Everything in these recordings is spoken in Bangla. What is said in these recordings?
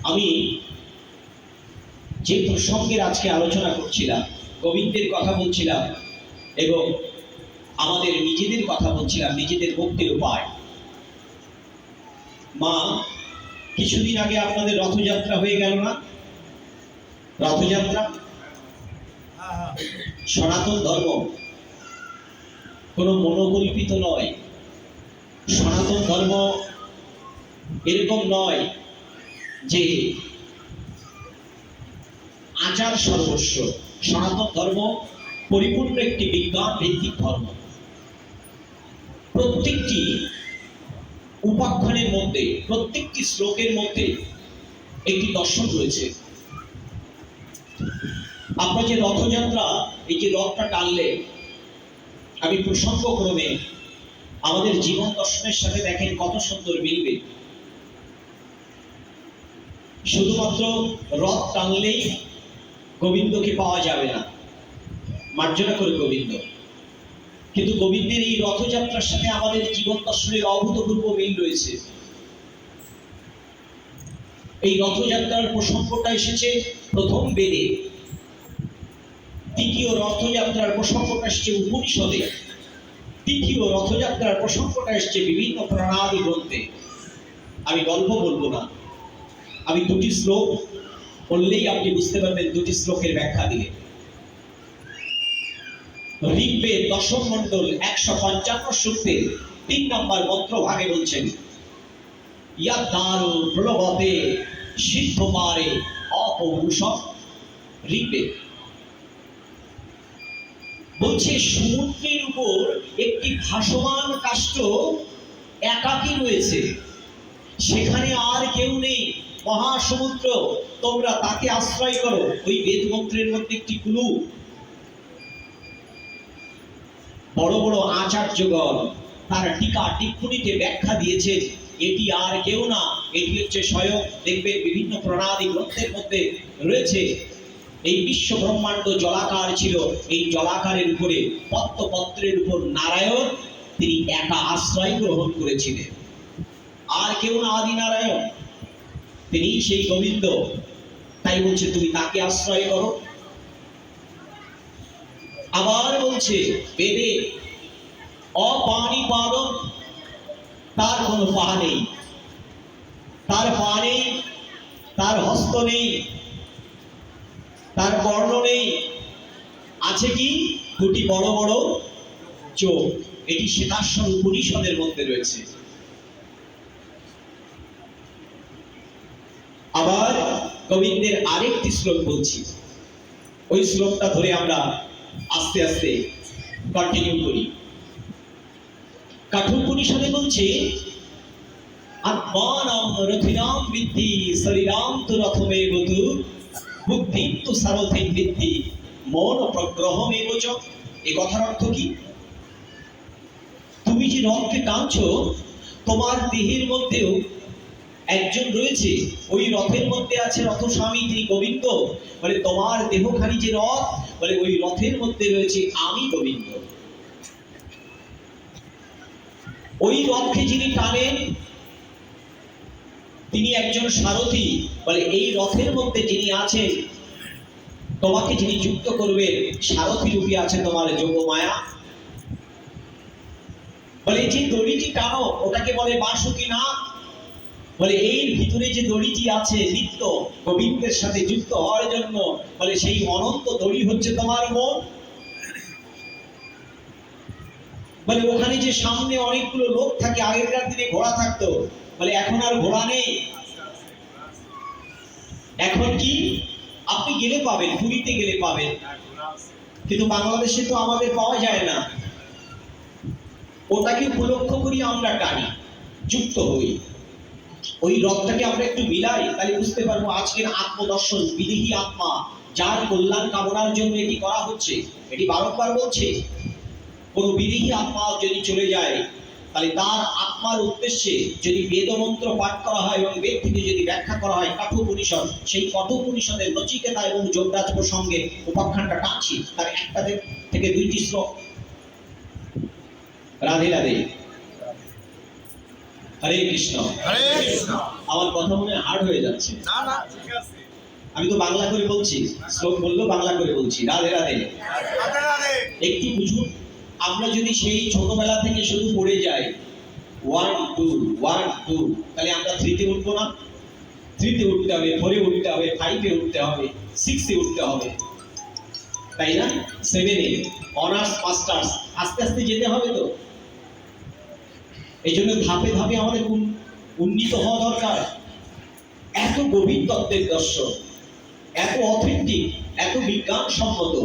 আমি যে প্রসঙ্গের আজকে আলোচনা করছিলাম, গোবিন্দের কথা বলছিলাম এবং আমাদের নিজেদের কথা বলছিলাম, নিজেদের মুক্তির উপায়। মা, কিছুদিন আগে আপনাদের রথযাত্রা হয়ে গেল না? রথযাত্রা সনাতন ধর্ম, কোনো মনোকল্পিত নয়। সনাতন ধর্ম এরকম নয় যে আচার সর্বস্ব। সনাতন ধর্ম পরিপূর্ণ একটি বিজ্ঞান ভিত্তিক ধর্ম। প্রত্যেকটি উপাখ্যানের মধ্যে, প্রত্যেকটি শ্লোকের মধ্যে একটি দর্শন রয়েছে। আপনার যে রথযাত্রা, এই যে রথটা টানলে, আমি প্রসঙ্গক্রমে আমাদের জীবন দর্শনের সাথে দেখেন কত সুন্দর মিলবে। শুধুমাত্র রথ টানলেই গোবিন্দকে পাওয়া যাবে না, মার্জনা করে গোবিন্দ, কিন্তু গোবিন্দের এই রথযাত্রার সাথে আমাদের জীবন দর্শনের অভূতপূর্ব মিল রয়েছে। এই রথযাত্রার প্রসঙ্গটা এসেছে প্রথম বেদে, দ্বিতীয় রথযাত্রার প্রসঙ্গটা এসেছে উপনিষদে, তৃতীয় রথযাত্রার প্রসঙ্গটা এসেছে বিভিন্ন প্রাণাদি গ্রন্থে। আমি গল্প বলবো না, আমি দুটি শ্লোক বললেই আপনি বুঝতে পারবেন দুটি শ্লোকের ব্যাখ্যা দিয়ে। ঋগ্বেদ দশম মণ্ডল 155 সূক্তের 3 নম্বর মন্ত্র ভাগে বলছেন, ইয়াদারু প্রলভতে সিদ্ধমারে অপৌরুষম। ঋগ্বেদ বলছে সমুদ্রের উপর একটি ভাসমান কাষ্ঠ একাকী রয়েছে, সেখানে আর কেউ নেই, মহাসমুদ্র, তোমরা তাকে আশ্রয় করো। ওই বেদ মন্ত্রের মধ্যে একটি ক্লু। বড় বড় আচার্যগণ তারা টিকা টিপ্পণীতে ব্যাখ্যা দিয়েছেন, এটি আর কেউ না, এটি হচ্ছে স্বয়ং, দেখবেন বিভিন্ন প্রণাদি গ্রন্থের মধ্যে রয়েছে। এই বিশ্ব ব্রহ্মাণ্ড জলাকার ছিল, এই জলাকারের উপরে পত্রের উপর নারায়ণ তিনি একা আশ্রয় গ্রহণ করেছিলেন, আর কেউ না, আদি নারায়ণ, তিনি সেই গোবিন্দ। তাই বলছে তুমি তাকে আশ্রয় করো। আবার বলছে বেদে, অপাণিপাদম, তার কোনো পা নেই, তার পা নেই, তার হস্ত নেই, তার কর্ণ নেই, আছে কি দুটি বড় বড় চোখ। এটি শ্বেতাশ্বর উপনিষদের মধ্যে রয়েছে। আবার গোবিন্দের আরেকটি শ্লোক বলছি, ওই শ্লোকটা ধরে আমরা আস্তে আস্তে কন্টিনিউ করি। কাঠোপনিষদে বলছে, আত্মানাম রথিনাম বিদ্ধি শরীরাম তু রথমেব তু বুদ্ধিম তু সারথিম বিদ্ধি মন প্রগ্রহমেব চ। এই কথার অর্থ কি? তুমি যে রথকে টানছো, তোমার দেহের মধ্যেও একজন রয়েছে, ওই রথের মধ্যে আছে রথস্বামী, তিনি গোবিন্দ। বলে তোমার দেহখানি যে রথ, বলে ওই রথের মধ্যে রয়েছে আমি গোবিন্দ। ওই রথকে যিনি টানেন তিনি একজন সারথি। বলে এই রথের মধ্যে যিনি আছেন, তোমাকে যিনি যুক্ত করবেন, সারথি রূপে আছে তোমার যোগমায়া। বলে যে দড়িটি টানো, ওটাকে বলে বাসুকি না। বলে এর ভিতরে যে দড়িটি আছে নিত্য গোবিন্দের সাথে যুক্ত হওয়ার জন্য, বলে সেই অনন্ত দড়ি হচ্ছে তোমার মন। বলে ওখানে যে সামনে অনেকগুলো লোক থাকে, আগেকার দিনে ঘোড়া থাকতো, বলে এখন আর ঘোড়া নেই। এখন কি আপনি গেলে পাবেন, পুরীতে গেলে পাবেন, কিন্তু বাংলাদেশে তো আমাদের পাওয়া যায় না। ওটাকে উপলক্ষ করি আমরা টানি, যুক্ত হই। ওই রথটাকে আমরা একটু মিলাই, তাহলে বুঝতে পারবো আজকের আত্মদর্শন, বিদেহী আত্মা যার কল্যাণ কামনার জন্য এটি করা হচ্ছে। এটি বারংবার বলছে, কোন বিদেহী আত্মা যদি চলে যায়, তাহলে তার আত্মার উদ্দেশ্যে যদি বেদমন্ত্র পাঠ করা হয় এবং বেদ থেকে যদি ব্যাখ্যা করা হয় কাঠোপনিষদ, সেই কঠোপনিষদের নচিকেতা এবং যোগরাজ প্রসঙ্গে উপাখ্যানটা টানছি। তার একটা থেকে দুইটি শ্লোক। রাধে রাধে। হরে কৃষ্ণ। হরে কৃষ্ণ। আমার কথা মনে হার্ড হয়ে যাচ্ছে। না না ঠিক আছে। আমি তো বাংলা করে বলছি, শ্লোক বললেও বাংলা করে বলছি। রাধে রাধে। রাধে রাধে। একটু বুঝুন, আমরা যদি সেই ছোটবেলা থেকে শুধু পড়ে যাই 1 2 1 2, তাহলে আমরা 3 তে উঠবো না? 3 তে উঠতে হবে, 4 এ উঠতে হবে, 5 এ উঠতে হবে, 6 এ উঠতে হবে, তাই না? 7 এ অনার্স মাস্টার্স আস্তে আস্তে যেতে হবে তো। এই জন্য ধাপে ধাপে আমাদের উন্নীত হওয়া দরকার। এত গভীর তত্ত্বের দর্শন, এত অথেন্টিক, এত বিজ্ঞানসম্মত,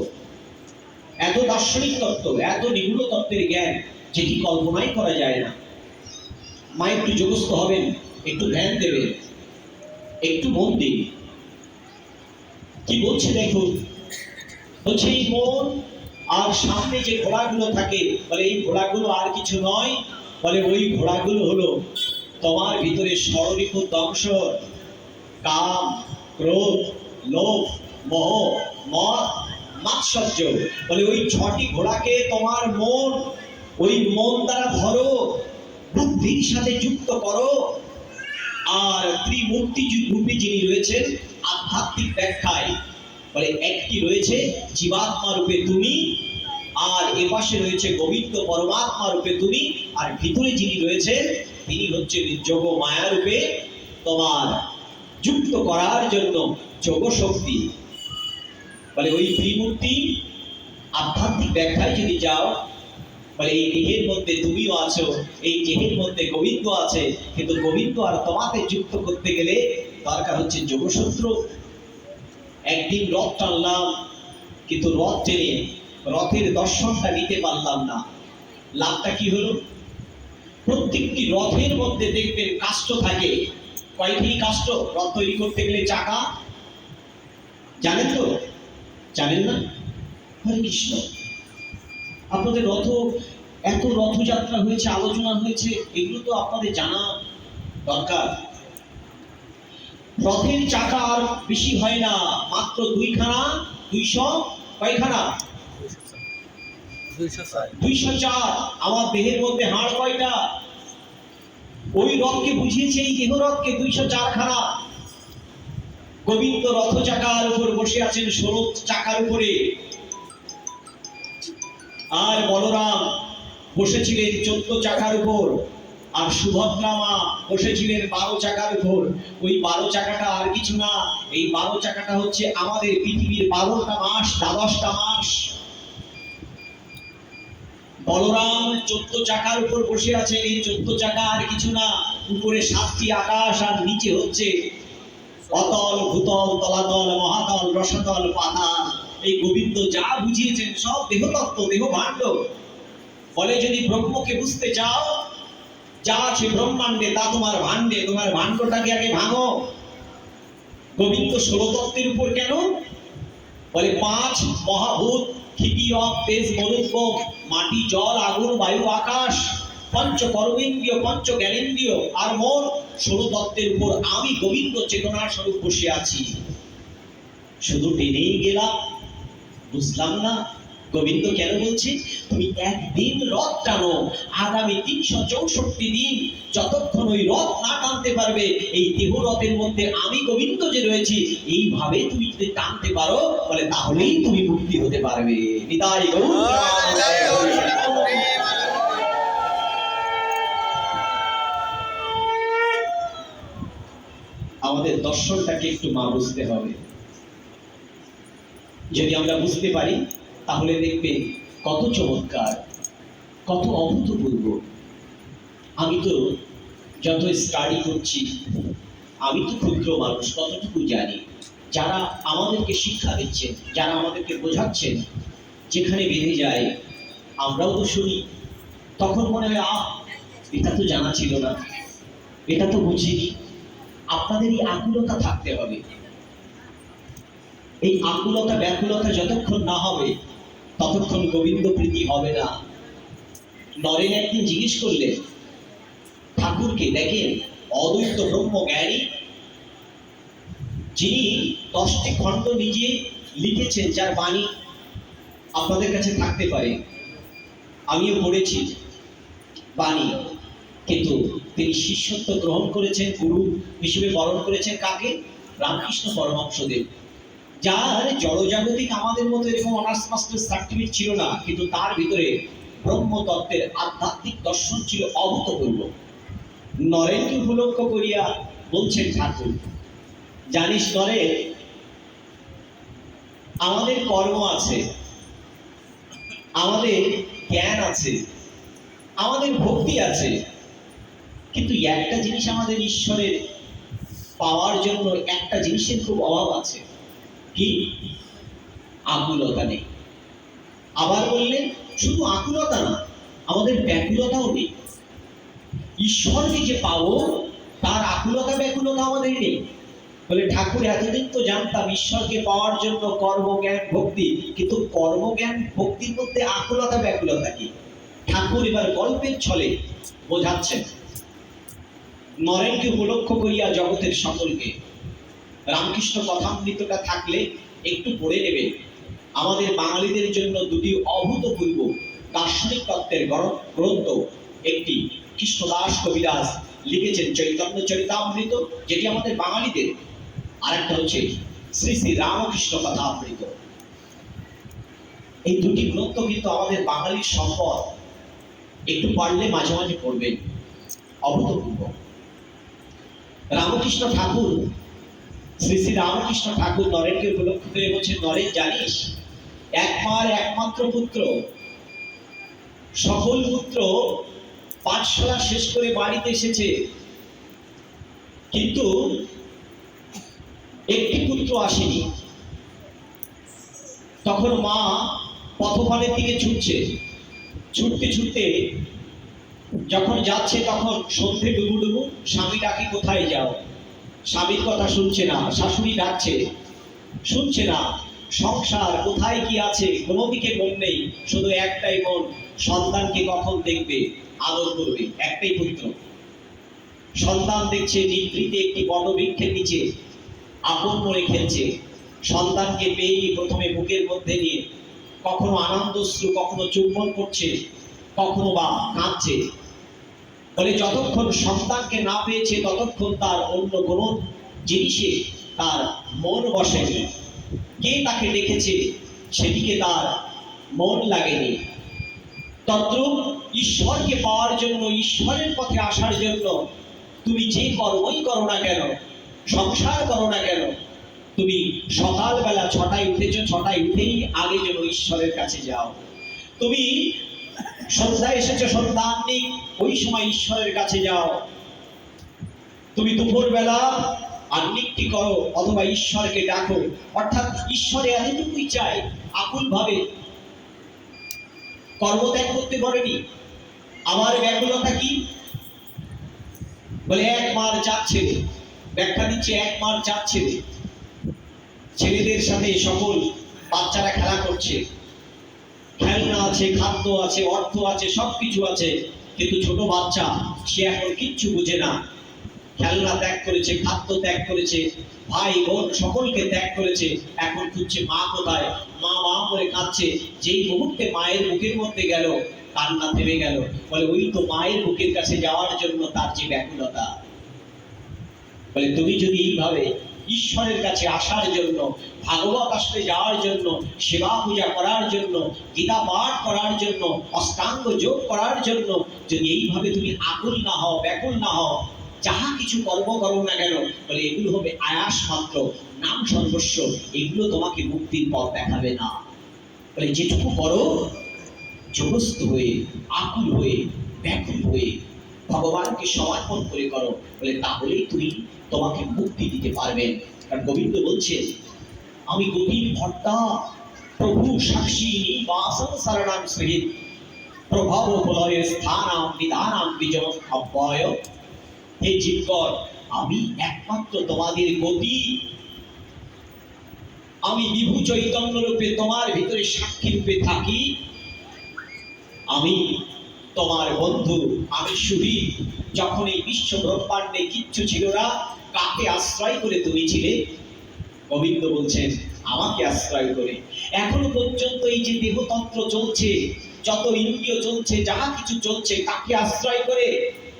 এত দার্শনিক তত্ত্ব, এত নিগুড় তত্ত্বের জ্ঞান, যেটি কল্পনাই করা যায় না। মা একটু যোগস্থ হবেন, একটু ধ্যান দেবেন, একটু মন দিন। কি বলছে দেখুন, বলছে এই মন আর সামনে যে ঘোড়াগুলো থাকে, বলে এই ঘোড়াগুলো আর কিছু নয়, বলে ওই ঘোড়াগুলো হলো তোমার ভিতরে ষড়রিপু দংশন, কাম, ক্রোধ, লোভ, মোহ, মদ, মাৎসর্য। বলে ওই 6টি ঘোড়াকে তোমার মন, ওই মন দ্বারা ধরো, বুদ্ধির সাথে যুক্ত করো। আর ত্রিমূর্তি রূপে যিনি রয়েছেন আধ্যাত্মিক ব্যাখ্যায়, বলে একটি রয়েছে জীবাত্মা রূপে তুমি, আর এপাশে রয়েছে গোবিন্দ পরমাত্মা রূপে তুমি, আর ভিতরে যিনি রয়েছেন তিনি হচ্ছেন যোগ মায়া রূপে তোমার যুক্ত করার জন্য যোগ শক্তি। বলে ওই ত্রিমূর্তি আধ্যাত্মিক ব্যাখ্যায় যদি যাও, বলে এই দেহের মধ্যে তুমিও আছো, এই দেহের মধ্যে গোবিন্দ আছে, কিন্তু গোবিন্দ আর তোমাকে যুক্ত করতে গেলে দরকার হচ্ছে যোগসূত্র। একদিন রথ টানলাম, কিন্তু রথ টেনে রথের দর্শনটা নিতে পারলাম না। লাভটা কি হলো? প্রত্যেকটি রথের মধ্যে দেখবেন কাষ্ঠ থাকে। কয়টি কাষ্ঠ? রথ তৈরি করতে গেলে চাকা, জানেন তো? জানেন না? হরে কৃষ্ণ। আপনাদের এত রথযাত্রা হয়েছে, আলোচনা হয়েছে, এগুলো তো আপনাদের জানা দরকার। রথের চাকা আর বেশি হয় না, মাত্র 2খানা। 200 কয়খানা? 204। আমার দেহের মধ্যে হাড় কয়টা? ওই রথকে বুঝিয়েছে, এই দেহ রথকে 204 খানা। গোবিন্দ রথ চাকার উপর বসে আছেন 16 চাকার উপরে, আর বলরাম বসেছিলেন 14 চাকার উপর, আর সুভদ্রা মা বসেছিলেন 12 চাকার উপর। ওই 12 চাকাটা আর কিছু না, এই 12 চাকাটা হচ্ছে আমাদের পৃথিবীর 12টা মাস, 12টা মাস। বলরাম 14 চাকার উপর বসে আছেন, এই 14 চাকা আর কিছু না, উপরে 7টি আকাশ, আর নিচে হচ্ছে অতল, ভূতল, তলাতল, মহাতল, রসতল, পাতাল। এই গোবিন্দ যা বুঝিয়েছেন সব দেহতত্ত্ব, দেহ ভাণ্ড। ফলে যদি ব্রহ্মকে বুঝতে চাও, যা আছে ব্রহ্মাণ্ডে তা তোমার ভাণ্ডে, তোমার ভাণ্ডটাকে আগে ভাঙো। গোবিন্দ 16 তত্ত্বের উপর কেন? বলে 5 মহাভূত, ক্ষিতি, অপ, তেজ, মরুত্ব, মাটি, জল, আগুন, বায়ু, আকাশ, পঞ্চ কর্মেন্দ্রিয়, পঞ্চ জ্ঞানেন্দ্রিয়, আর মন। 16 তত্ত্বের উপর আমি গোবিন্দ চেতনার স্বরূপ বসে আছি। শুধু টেনেই গেলাম, বুঝলাম না গোবিন্দ কেন বলছে তুমি একদিন রথ টানো, আগামী 364 দিন যতক্ষণ ওই রথ না টানতে পারবে, এই দেহ রথের মধ্যে আমি গোবিন্দ যে রয়েছি, এইভাবে তুমি যদি টানতে পারো, বলে তাহলেই তুমি মুক্তি হতে পারবে। নিতাই গৌর। আমাদের দর্শনটাকে একটু মা বুঝতে হবে। যদি আমরা বুঝতে পারি, তাহলে দেখবেন কত চমৎকার, কত অভূতপূর্ব। আমি তো যত স্টাডি করছি, আমি তো ক্ষুদ্র মানুষ, কতটুকু জানি। যারা আমাদেরকে শিক্ষা দিচ্ছেন, যারা আমাদেরকে বোঝাচ্ছেন, যেখানে বেঁধে যায় আমরাও তো শুনি। তখন মনে হয় এটা তো জানা ছিল না, এটা তো বুঝিনি। আপনাদের এই আকুলতা থাকতে হবে। এই আকুলতা, ব্যাকুলতা যতক্ষণ না হবে, ততক্ষণ গোবিন্দ প্রীতি হবে না। নরেন একদিন জিজ্ঞেস করলেন ঠাকুরকে, দেখেন অদ্বৈত ব্রহ্ম জ্ঞানী, যিনি 10টি খণ্ড নিজে লিখেছেন, যার বাণী আপনাদের কাছে থাকতে পারে, আমিও পড়েছি বাণী, কিন্তু তিনি শিষ্যত্ব গ্রহণ করেছেন, গুরু হিসেবে বরণ করেছেন কাকে? রামকৃষ্ণ পরমহংসদেব, যার জড়জাগতিক আমাদের মতো এরকম অনার্স মাস্টার সার্টিফিকেট ছিল না, কিন্তু তার ভিতরে ব্রহ্মতত্ত্বের আধ্যাত্মিক দর্শন ছিল অভূতপূর্ব। নরেনকে উপলক্ষ করিয়া বলছেন ঠাকুর, জানিস নরেন, আমাদের কর্ম আছে, আমাদের জ্ঞান আছে, আমাদের ভক্তি আছে, কিন্তু একটা জিনিস আমাদের ঈশ্বরের পাওয়ার জন্য একটা জিনিসের খুব অভাব আছে। কি? আকুলতা নেই। আবার বললেন, শুধু আকুলতা না, আমাদের ব্যাকুলতাও নেই। ঈশ্বরকে যে পাবো তার আকুলতা ব্যাকুলতা আমাদের নেই। বলে ঠাকুর, এতদিন তো জানতাম ঈশ্বরকে পাওয়ার জন্য কর্মজ্ঞান ভক্তি, কিন্তু কর্মজ্ঞান ভক্তির মধ্যে আকুলতা ব্যাকুলতা কি? ঠাকুর এবার গল্পের ছলে বোঝাচ্ছেন। নরেনকে উপলক্ষ করিয়া জগতের সকলকে, রামকৃষ্ণ কথামৃতটা থাকলে একটু পড়ে নেবেন। আমাদের বাঙালিদের জন্য দুটি অভূতপূর্ব দার্শনিক তত্ত্বের গ্রন্থ, একটি কৃষ্ণদাস কবিরাজ লিখেছেন চৈতন্য চরিতামৃত, যেটি আমাদের বাঙালিদের, আরেকটা হচ্ছে শ্রী শ্রী রামকৃষ্ণ কথামৃত। এই দুটি গ্রন্থ কিন্তু আমাদের বাঙালির সম্পদ, একটু পারলে মাঝে মাঝে পড়বেন, অভূতপূর্ব। রামকৃষ্ণ ঠাকুর, শ্রী শ্রী রামকৃষ্ণ ঠাকুর নরেনকে উপলক্ষ করে বলছেন, নরেন জানিস, এক মার একমাত্র পুত্র, সকল পুত্র পাঠশালা শেষ করে বাড়িতে এসেছে, কিন্তু একটি পুত্র আসেনি। তখন মা পথপানের দিকে ছুটছে, ছুটতে ছুটতে যখন যাচ্ছে তখন সন্ধে ডুবু ডুবু, স্বামী ডাকে, কোথায় যাও? স্বামীর কথা শুনছে না, শাশুড়ি ডাকছে, শুনছে না। সংসার কোথায় কি আছে কোনো দিকে মন নেই, শুধু একটাই মন, সন্তানকে কখন দেখবে, আদর করবে। একটাই পুত্র, সন্তান দেখছে নিভৃতে একটি বটবৃক্ষের নিচে আপন মনে খেলছে। সন্তানকে পেয়েই প্রথমে বুকের মধ্যে নিয়ে কখনো আনন্দশ্রু, কখনো চুম্বন করছে, কখনো বা কাঁদছে। বলে যতক্ষণ সন্তানকে না পেয়েছে ততক্ষণ তার অন্য কোনো জিনিসে তার মন বসেনি। কে তাকে ডেকেছে সেদিকে তার মন লাগেনি। তদ্রূপ ঈশ্বরকে পাওয়ার জন্য, ঈশ্বরের পথে আসার জন্য তুমি যে কর্মই করো না কেন, সংসার করো না কেন, তুমি সকালবেলা 6টায় উঠেছ, 6টায় উঠেই আগে যেন ঈশ্বরের কাছে যাও। তুমি সন্ধ্যায় এসেছো, সন্ধ্যা আহ্নিক, ওই সময় ঈশ্বরের কাছে যাও। তুমি দুপুরবেলা আহ্নিকটি করো অথবা ঈশ্বরকে ডাকো। অর্থাৎ ঈশ্বরে এতটুকুই চাই, আকুল ভাবে। কর্মত্যাগ করতে পারেনি। আমার ব্যাকুলতা কি? বলে এক মার যাচ্ছে, ব্যাখ্যা দিচ্ছে, এক মার যাচ্ছে, ছেলেদের সাথে সকল বাচ্চারা খেলা করছে, খেলনা আছে, খাদ্য আছে, অর্থ আছে, সবকিছু আছে, কিন্তু ছোট বাচ্চা সে এখন কিচ্ছু বুঝে না। খেলনা ত্যাগ করেছে, খাদ্য ত্যাগ করেছে, ভাই বোন সকলকে ত্যাগ করেছে, এখন খুঁজছে মা কোথায়। মা মা করে কাঁদছে। যেই মুহূর্তে মায়ের বুকের মধ্যে গেল, কান্না থেমে গেল। বলে ওই তো মায়ের বুকের কাছে যাওয়ার জন্য তার যে ব্যাকুলতা। বলে তুমি যদি এইভাবে ঈশ্বরের কাছে আসার জন্য, ভাগবত আসলে যাওয়ার জন্য, সেবা পূজা করার জন্য, গীতা পাঠ করার জন্য, অষ্টাঙ্গ যোগ করার জন্য যদি এইভাবে তুমি আকুল না হও, ব্যাকুল না হও, যাহা কিছু কর্ম করো না কেন, বলে এগুলো হবে আয়াস মাত্র, নাম সর্বস্ব, এগুলো তোমাকে মুক্তির পথ দেখাবে না। বলে যেটুকু করো জগস্থ হয়ে, আকুল হয়ে, ব্যাকুল হয়ে, ভগবানকে সমর্পণ করে করো, বলে তাহলেই তুমি তোমাকে মুক্তি দিতে পারবেন। কারণ গোবিন্দ বলছেন, আমি গোবিন্দ ভট্টা প্রভু সাক্ষী নিবাসং শরণাং সহিত প্রভাব প্রলয়ের স্থানাম বিধানাম বিজয় অব্যয়। হে জীবগণ, আমি একমাত্র তোমাদের গতি, আমি বিভু চৈতন্য রূপে তোমার ভিতরে সাক্ষী রূপে থাকি। আমি তোমার বন্ধু, আমি সুরী। যখন এই বিশ্ব ব্রহ্মাণ্ডে কিচ্ছু ছিল না, কাকে আশ্রয় করে তুমি ছিলে? গোবিন্দ বলছেন, আমাকে আশ্রয় করে। এখনো পর্যন্ত এই যে দেহতন্ত্র চলছে, যত ইন্দ্রিয় চলছে, যাহা কিছু চলছে, কাকে আশ্রয় করে?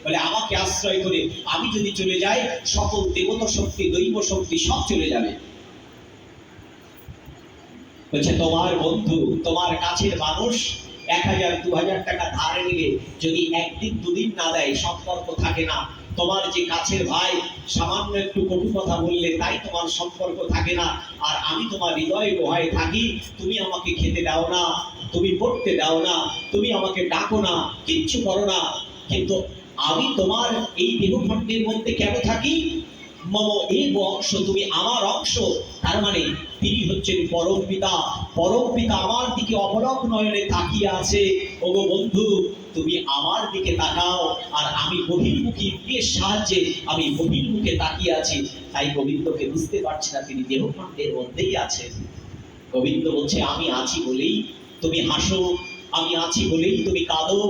বলে আমাকে আশ্রয় করে আমি যদি চলে যাই সকল দেবতা শক্তি দৈব শক্তি সব চলে যাবে। বলছে তোমার বন্ধু তোমার কাছের মানুষ 1000 2000 টাকা ধার নিলে যদি একদিন দুদিন না দেয় সম্পর্ক থাকে না। তোমার যে কাছের ভাই সামান্য একটু কটু কথা বললে তাই তোমার সম্পর্ক থাকে না। আর আমি তোমার হৃদয়ে গুহায় থাকি, তুমি আমাকে খেতে দাও না, তুমি পড়তে দাও না, তুমি আমাকে ডাকো না, কিচ্ছু করো না, কিন্তু আমি তোমার এই দেহখণ্ডের মধ্যে কেন থাকি? মম এই অংশ, তুমি আমার অংশ। তার মানে তিনি হচ্ছেন পরম পিতা। পরম পিতা আমার দিকে অপলক নয়নে তাকিয়ে আছে। ওগো বন্ধু তুমি আমার দিকে তাকাও, আর আমি বহির্মুখী ইন্দ্রিয়ের সাহায্যে আমি বহির্মুখে তাকিয়ে আছি। তাই গোবিন্দকে বুঝতে পারছি না তিনি দেহখণ্ডের মধ্যেই আছেন। গোবিন্দ বলছে আমি আছি বলেই তুমি হাসো, আমি আছি বলেই তুমি কাঁদো,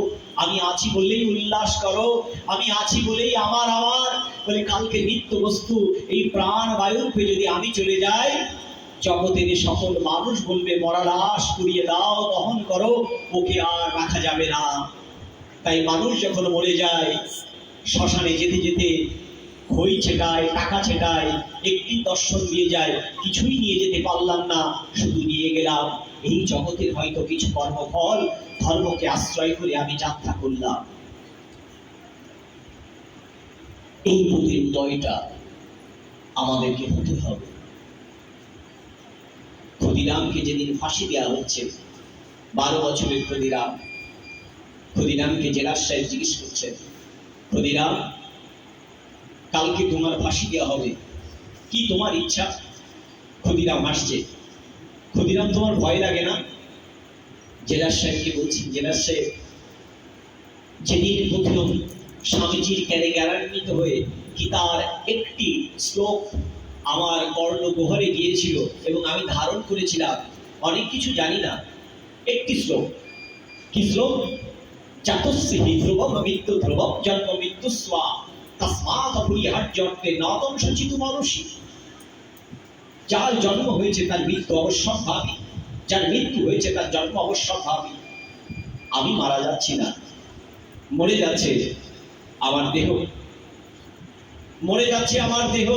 আমি আছি বলেই উল্লাস করো, আমি আছি বলেই আমার আমার বলে কালকে নিত্য বস্তু এই প্রাণ বায়ুরূপে যদি আমি চলে যাই, জগতের সকল মানুষ বলবে মরা লাশ পুড়িয়ে দাও, দহন করো, ওকে আর রাখা যাবে না। তাই মানুষ যখন মরে যায় শ্মশানে যেতে যেতে খই ছেটায়, টাকা ছেটায়, একটি দর্শন দিয়ে যায়, কিছুই নিয়ে যেতে পারলাম না, শুধু নিয়ে গেলাম এই জগতের হয়তো কিছু কর্মফল, ধর্মকে আশ্রয় করে আমি যাত্রা করলাম। এই বুদ্ধির উদয়টা আমাদেরকে হতে হবে। ক্ষুদিরামকে যেদিন ফাঁসি দেওয়া হচ্ছে, 12 বছরের ক্ষুদিরাম, ক্ষুদিরামকে জেলার সাহেব জিজ্ঞেস করছেন, ক্ষুদিরাম কালকে তোমার ফাঁসি দেওয়া হবে, কি তোমার ইচ্ছা? ক্ষুদিরাম হাসছে। ক্ষুদিরাম তোমার ভয় লাগে না? জেলার সাহেবকে বলছেন, জেলার সাহেব যেদিন প্রথম স্বামীজির জ্ঞানে জ্ঞানান্বিত হয়ে গীতার একটি শ্লোক আমার কর্ণগহ্বরে গিয়েছিল এবং আমি ধারণ করেছিলাম, অনেক কিছু জানি না, একটি শ্লোক, কি শ্লোক? চাতুস্সি ধ্রুবম মৃত্যু ধ্রুবম জন্ম মৃত্যু স্বা তস্মাৎ অপরিহার্যর্তে নতম সচিত মনুষী। যার জন্ম হয়েছে তার মৃত্যু অবশ্যম্ভাবী, যার মৃত্যু হয়েছে তার জন্ম অবশ্যম্ভাবী। আমি মারা যাচ্ছি না, মরে যাচ্ছে আমার দেহ, মরে যাচ্ছে আমার দেহ।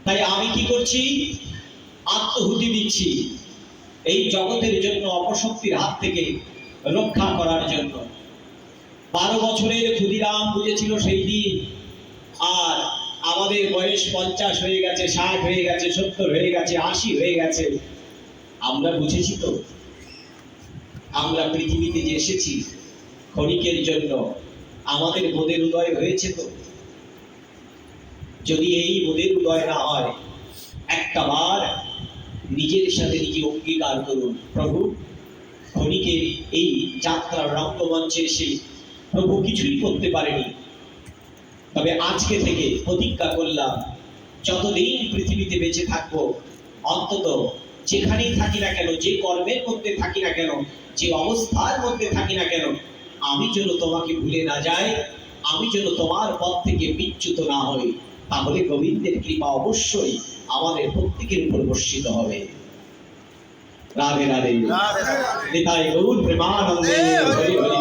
তাই আমি কি করছি? আত্মহুতি দিচ্ছি এই জগতের জন্য, অপশক্তির হাত থেকে রক্ষা করার জন্য। 12 বছরের ক্ষুদিরাম বুঝেছিল সেই দিন, আর আমাদের বয়স 50 হয়ে গেছে, 60 হয়ে গেছে, 70 হয়ে গেছে, 80 হয়ে গেছে। আমরা বুঝেছি তো? আমরা পৃথিবীতে যে এসেছি ক্ষণিকের জন্য, আমাদের বোধের উদয় হয়েছে তো? যদি এই বোধের উদয় না হয়, একটা বার নিজের সাথে নিজে অঙ্গীকার করুন, প্রভু ক্ষণিকের এই যাত্রার রঙ্গমঞ্চে এসে প্রভু কিছুই করতে পারেনি, তবে আজকে থেকে প্রতিজ্ঞা করলাম যতদিন পৃথিবীতে বেঁচে থাকবো, অন্তত যেখানেই থাকি না কেন, যে কর্মের মধ্যে থাকি না কেন, যে অবস্থার মধ্যে থাকি না কেন, আমি যেন তোমাকে ভুলে না যাই, আমি যেন তোমার পথ থেকে বিচ্যুত না হই। তাহলে গোবিন্দের কৃপা অবশ্যই আমাদের প্রত্যেকের উপর বর্ষিত হবে। রাধে রাধে, রাধে রাধে। নিতাই গৌর প্রেমানন্দে, হরি হরি বল।